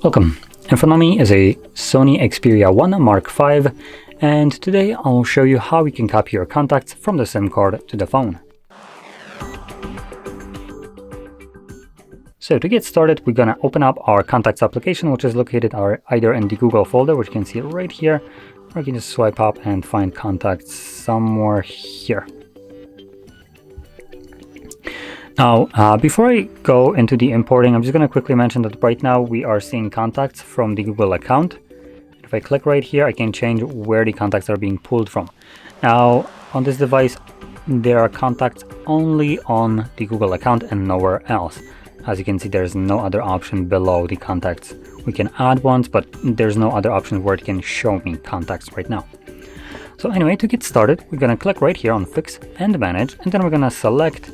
Welcome. In front of me is a Sony Xperia 1 Mark V, and today I'll show you how we can copy your contacts from the SIM card to the phone. So to get started, we're gonna open up our contacts application, which is located either in the Google folder, which you can see right here, or you can just swipe up and find contacts somewhere here. Now, before I go into the importing, I'm just going to quickly mention that right now we are seeing contacts from the Google account. If I click right here, I can change where the contacts are being pulled from. Now, on this device, there are contacts only on the Google account and nowhere else. As you can see, there's no other option below the contacts. We can add ones, but there's no other option where it can show me contacts right now. So anyway, to get started, we're going to click right here on Fix and Manage, and then we're going to select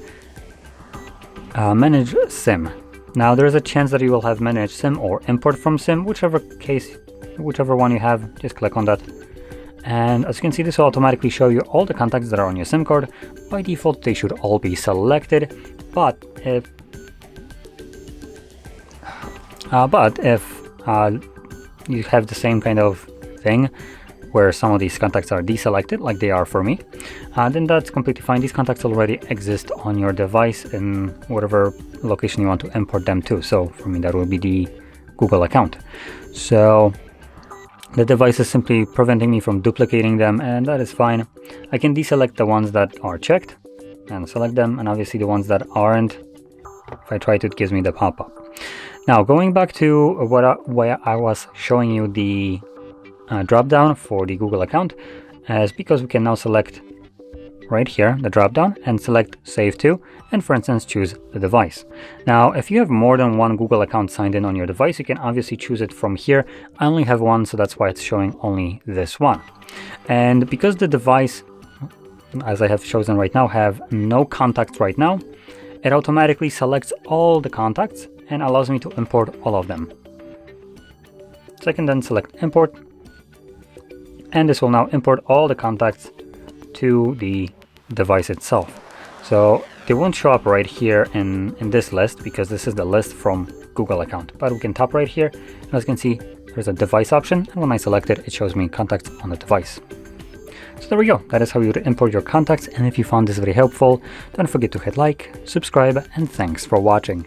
Manage SIM. Now there's a chance that you will have Manage SIM or Import from SIM, whichever one you have, just click on that. And as you can see, this will automatically show you all the contacts that are on your SIM card. By default, they should all be selected, but if you have the same kind of thing where some of these contacts are deselected, like they are for me, then that's completely fine. These contacts already exist on your device in whatever location you want to import them to. So for me, that will be the Google account. So the device is simply preventing me from duplicating them, and that is fine. I can deselect the ones that are checked and select them, and obviously the ones that aren't, if I try to, it gives me the pop-up. Now, going back to where I was showing you the drop down for the Google account, is because we can now select right here the drop down and select Save To, and for instance choose the device. Now if you have more than one Google account signed in on your device, you can obviously choose it from here. I only have one, so that's why it's showing only this one. And because the device, as I have chosen right now, have no contacts right now, it automatically selects all the contacts and allows me to import all of them. So I can then select Import, and this will now import all the contacts to the device itself. So they won't show up right here in this list because this is the list from Google account, but we can tap right here, and as you can see, there's a device option, and when I select it, it shows me contacts on the device. So there we go. That is how you would import your contacts, and if you found this very helpful, don't forget to hit like, subscribe, and thanks for watching.